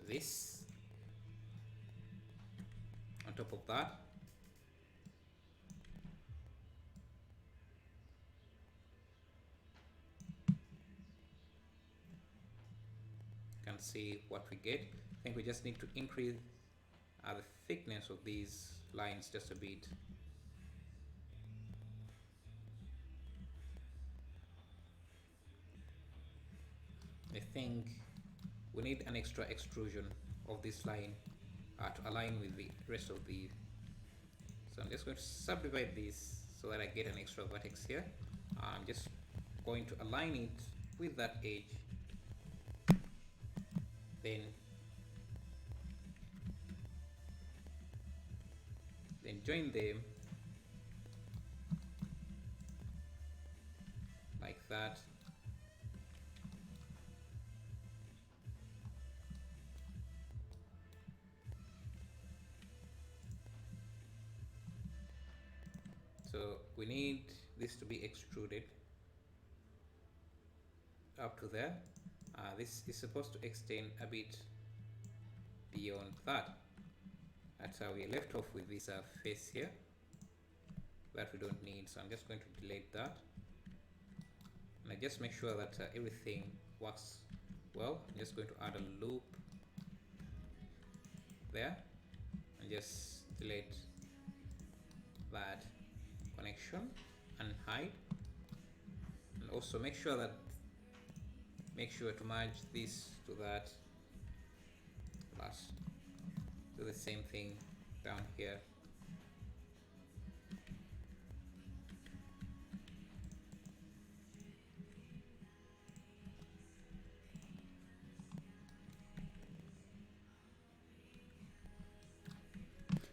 Speaker 1: this on top of that, you can see what we get. I think we just need to increase the thickness of these lines just a bit. I think we need an extra extrusion of this line to align with the rest of the. So I'm just going to subdivide this so that I get an extra vertex here. I'm just going to align it with that edge, then join them like that. So we need this to be extruded up to there. This is supposed to extend a bit beyond that. That's how we left off with this face here that we don't need. So I'm just going to delete that. And I just make sure that everything works well. I'm just going to add a loop there and just delete that connection and hide. And also make sure to merge this to that. Plus do the same thing down here.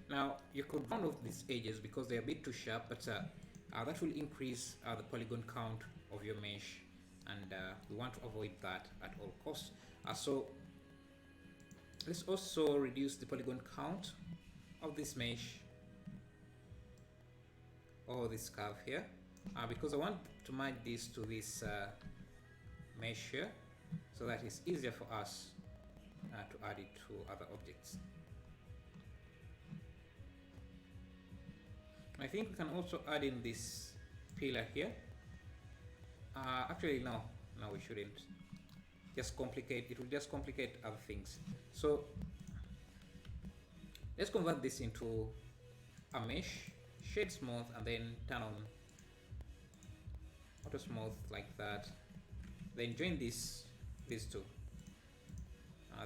Speaker 1: Now you could round off these edges because they're a bit too sharp, but that will increase the polygon count of your mesh, and we want to avoid that at all costs. So let's also reduce the polygon count of this mesh or this curve here, because I want to merge this to this mesh here so that it's easier for us to add it to other objects. I think we can also add in this pillar here. Actually, no, we shouldn't. Just complicate. It will just complicate other things. So let's convert this into a mesh, shade smooth, and then turn on auto smooth like that. Then join these two.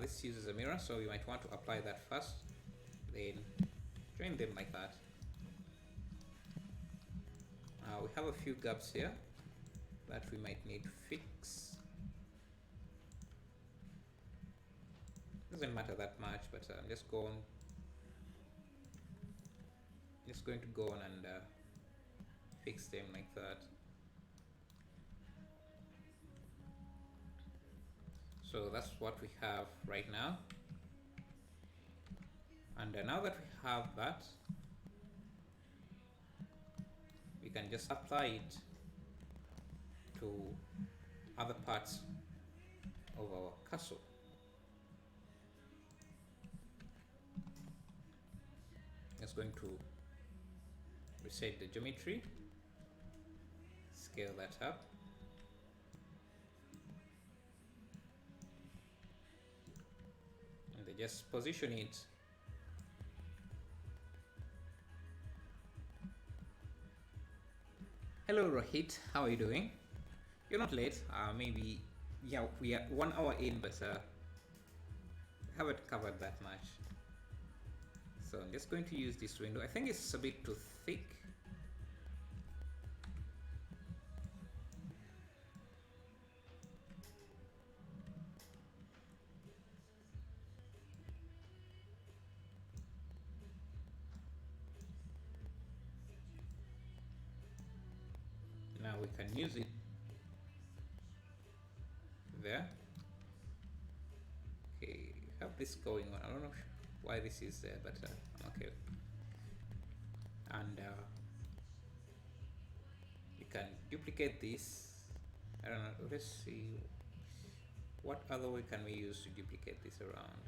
Speaker 1: This uses a mirror, so you might want to apply that first. Then join them like that. We have a few gaps here that we might need to fix. Doesn't matter that much, but I'm just going to go on and fix them like that. So that's what we have right now. And now that we have that, we can just apply it to other parts of our castle. Just going to reset the geometry, scale that up, and then just position it Hello Rohit, how are you doing? You're not late. Maybe, yeah, we are 1 hour in, but haven't covered that much. So I'm just going to use this window. I think it's a bit too thick. we can use it there. Okay, have this going on. I don't know why this is there, but I'm okay. And you can duplicate this. I don't know, let's see what other way can we use to duplicate this around.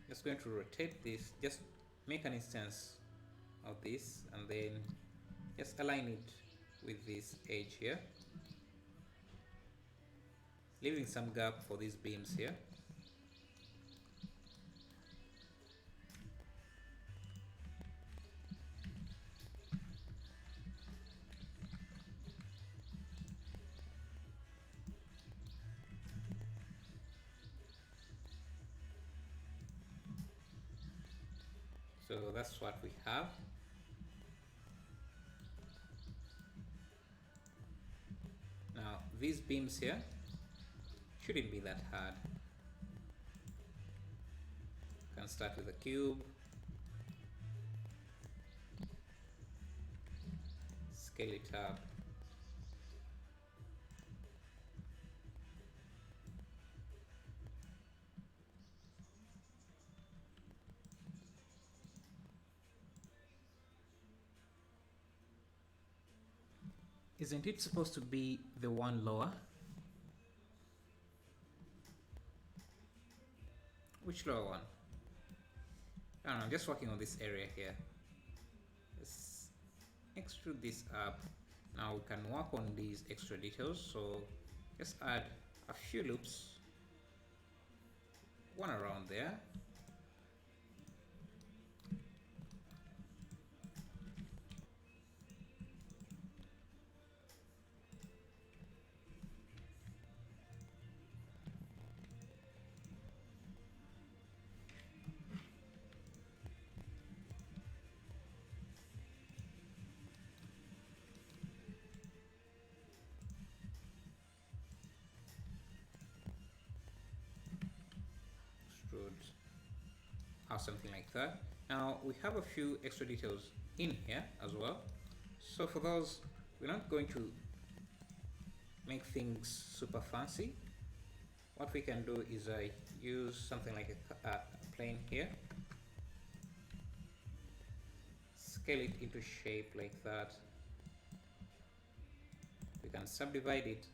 Speaker 1: Just going to rotate this, just make an instance of this and then just align it with this edge here, leaving some gap for these beams here. So that's what we have. Now these beams here shouldn't be that hard. You can start with a cube, scale it up, isn't it supposed to be the one lower? Which lower one? I don't know, I'm just working on this area here. Let's extrude this up. Now we can work on these extra details, so just add a few loops, one around there. Or something like that. Now we have a few extra details in here as well, so for those we're not going to make things super fancy. What we can do is use something like a plane here, scale it into shape like that. We can subdivide it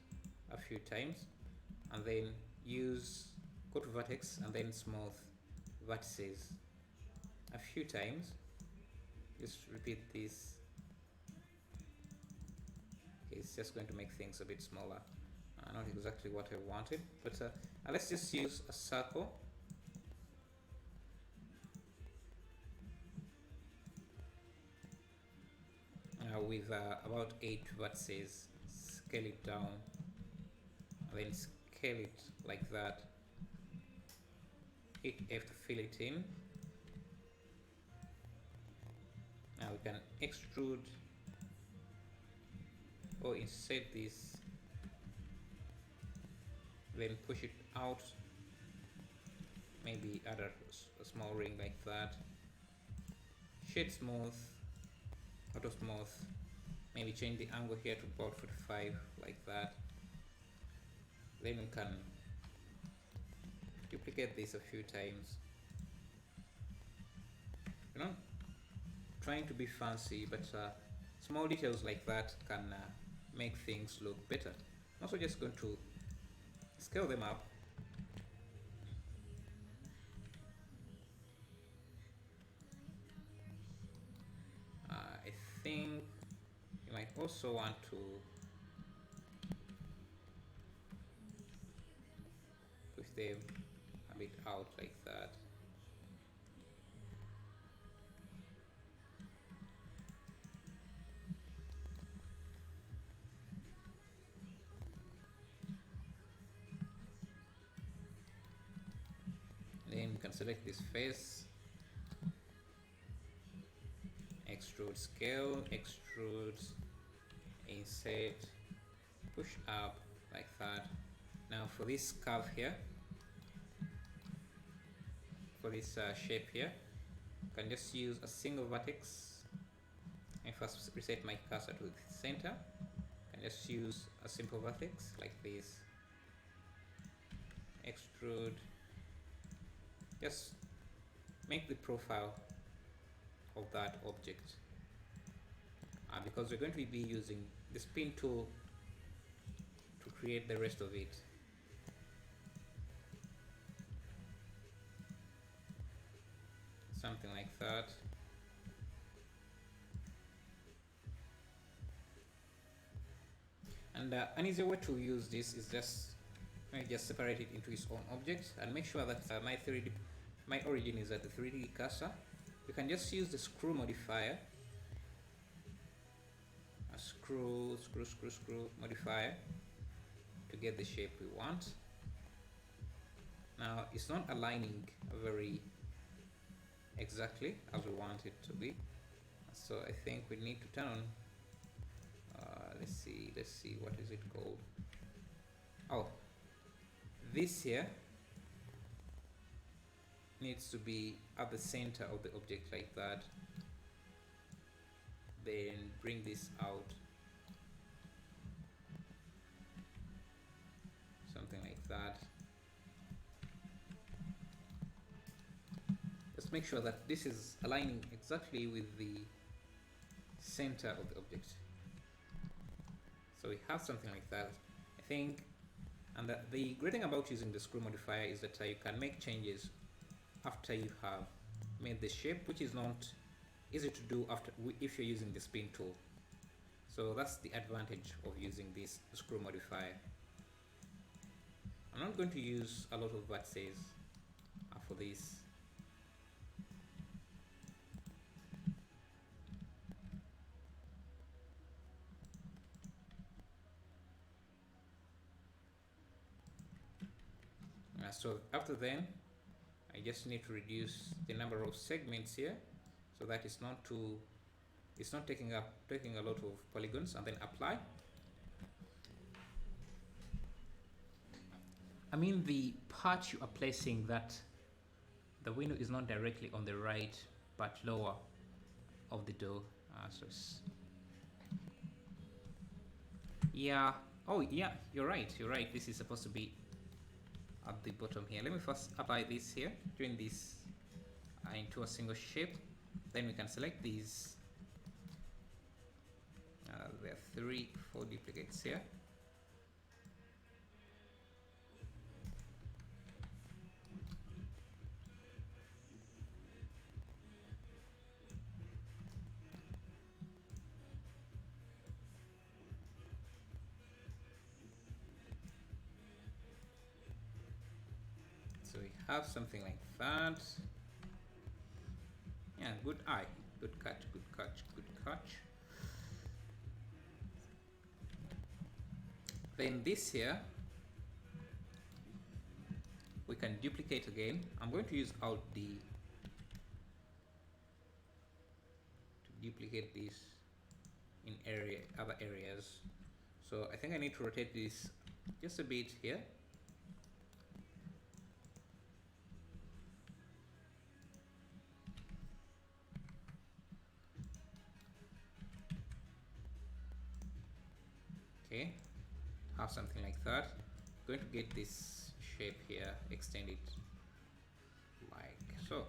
Speaker 1: a few times and then go to vertex and then smooth vertices a few times. Just repeat this. Okay, it's just going to make things a bit smaller. Not exactly what I wanted, but let's just use a circle. With about 8 vertices. Scale it down and then scale it like that. Hit F to fill it in. Now we can extrude or insert this, then push it out, maybe add a small ring like that. Shade smooth, auto smooth, maybe change the angle here to about 45 like that. Then we can duplicate this a few times. You know, trying to be fancy, but small details like that can make things look better. I'm also just going to scale them up. I think you might also want to push them a bit out like that. Then we can select this face, extrude scale, extrude insert, push up like that. Now for this curve here, for this shape here, I can just use a single vertex and first reset my cursor to the center. I can just use a simple vertex like this, extrude, just make the profile of that object, because we're going to be using the spin tool to create the rest of it. Something like that. And an easy way to use this is just separate it into its own object and make sure that my origin is at the 3D cursor. You can just use the screw modifier, a screw modifier, to get the shape we want. Now it's not aligning very exactly as we want it to be, so I think we need to turn on let's see what is it called. Oh, this here needs to be at the center of the object like that, then bring this out, something like that. Just make sure that this is aligning exactly with the center of the object. So we have something like that, I think. And the great thing about using the screw modifier is that you can make changes after you have made the shape, which is not easy to do if you're using the spin tool. So that's the advantage of using this screw modifier. I'm not going to use a lot of vertices for this. So after then, I just need to reduce the number of segments here so that it's not taking a lot of polygons, and then apply. I mean the part you are placing, that the window is not directly on the right but lower of the door. Yeah, oh yeah, you're right, this is supposed to be at the bottom here. Let me first apply this here, doing this into a single shape. Then we can select these. There are 4 duplicates here. So we have something like that. Yeah, good eye, good catch. Then this here we can duplicate again. I'm going to use Alt D to duplicate this in other areas. So I think I need to rotate this just a bit here. Okay, have something like that. I'm going to get this shape here, extend it like so.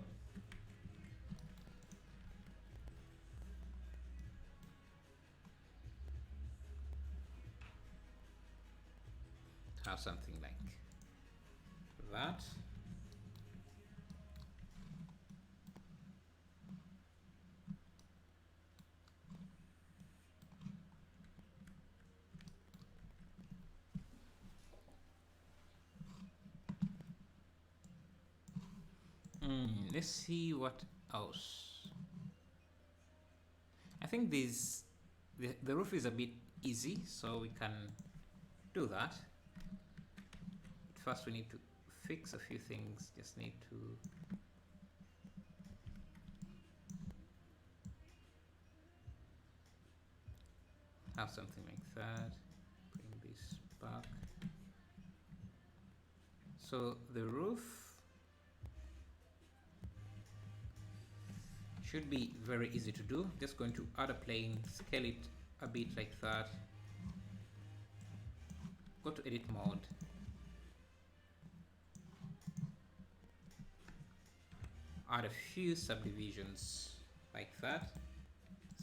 Speaker 1: Have something like that. Let's see what else. I think the roof is a bit easy, so we can do that. First we need to fix a few things. Just need to have something like that. Bring this back. So the roof should be very easy to do. Just going to add a plane, scale it a bit like that. Go to edit mode. Add a few subdivisions like that.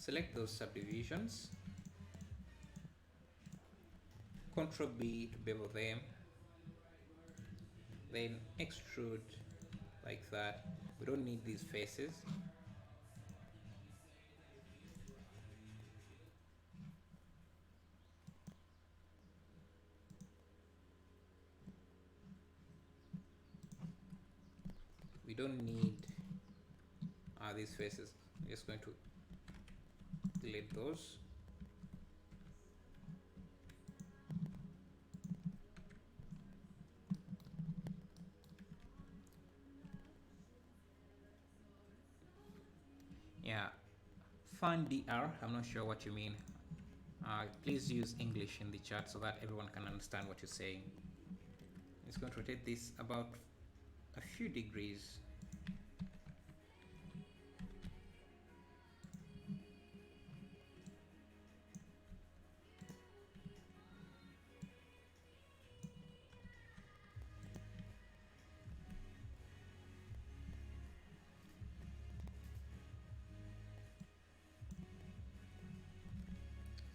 Speaker 1: Select those subdivisions. Ctrl B to bevel them. Then extrude like that. We don't need these faces. We don't need these faces. I'm just going to delete those. Yeah, fun DR, I'm not sure what you mean. Please use English in the chat so that everyone can understand what you're saying. I'm just going to rotate this about a few degrees.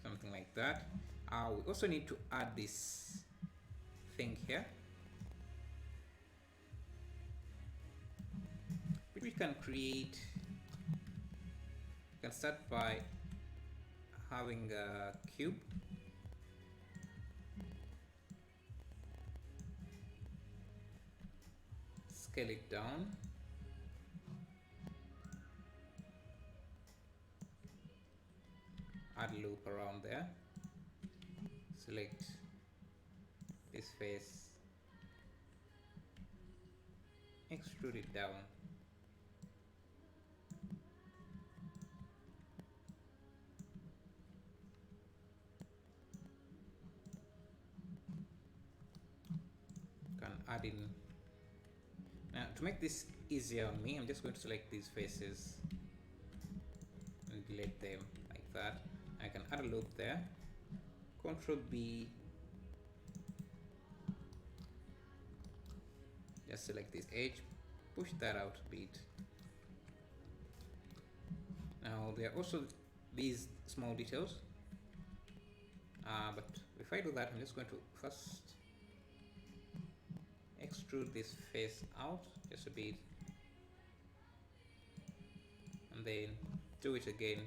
Speaker 1: Something like that. We also need to add this thing here, which we can create. We can start by having a cube. Scale it down. Add loop around there. Select this face. Extrude it down. Can add in. Now to make this easier on me, I'm just going to select these faces and delete them like that. I can add a loop there. Ctrl B. Just select this edge, push that out a bit. Now there are also these small details, but if I do that, I'm just going to first extrude this face out just a bit, and then do it again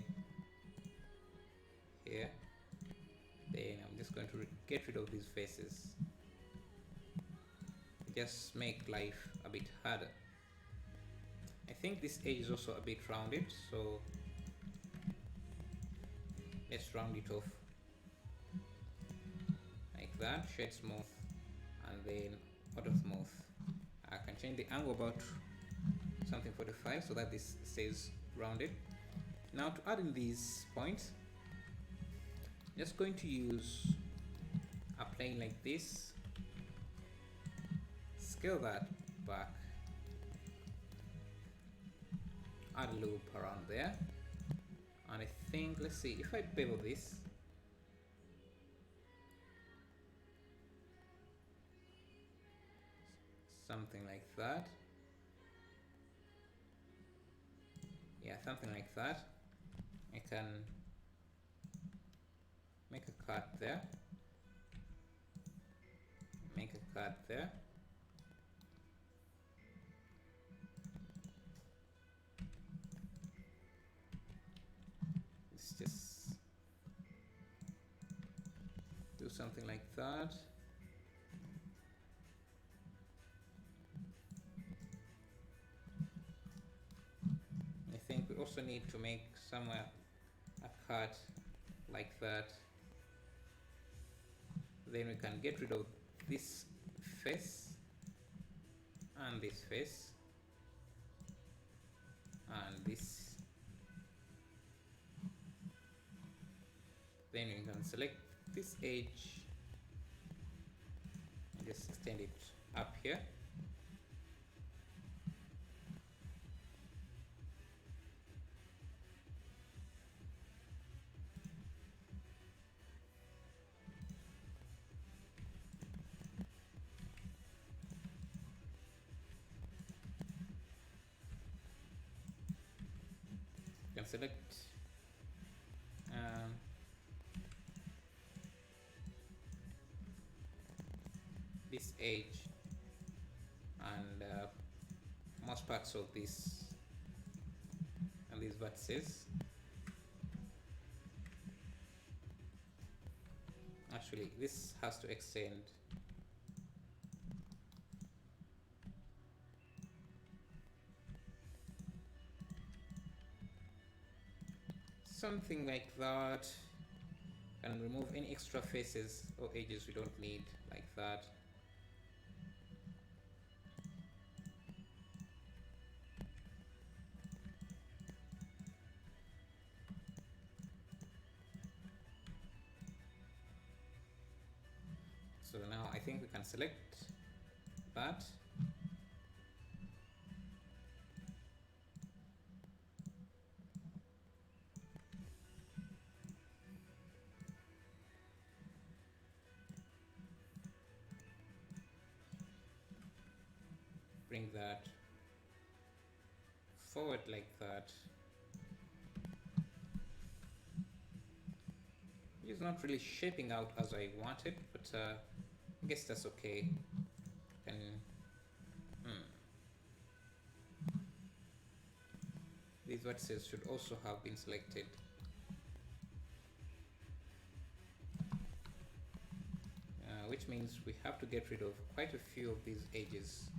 Speaker 1: here. Then I'm just going to get rid of these faces. Just make life a bit harder. I think this edge is also a bit rounded, so let's round it off like that. Shade smooth and then auto smooth. I can change the angle about something 45 so that this stays rounded. Now to add in these points, just going to use a plane like this, scale that back, add a loop around there, and I think, let's see, if I bevel this, something like that, yeah, something like that, I can make a cut there, make a cut there, let's just do something like that. I think we also need to make somewhere a cut like that. Then we can get rid of this face and this face and this. Then you can select this edge and just extend it up here. You can select this edge and most parts of this and these vertices. Actually, this has to extend something like that, and remove any extra faces or edges we don't need, like that. So now I think we can select that. Bring that forward like that. It's not really shaping out as I wanted, but I guess that's okay. These vertices should also have been selected. Which means we have to get rid of quite a few of these edges.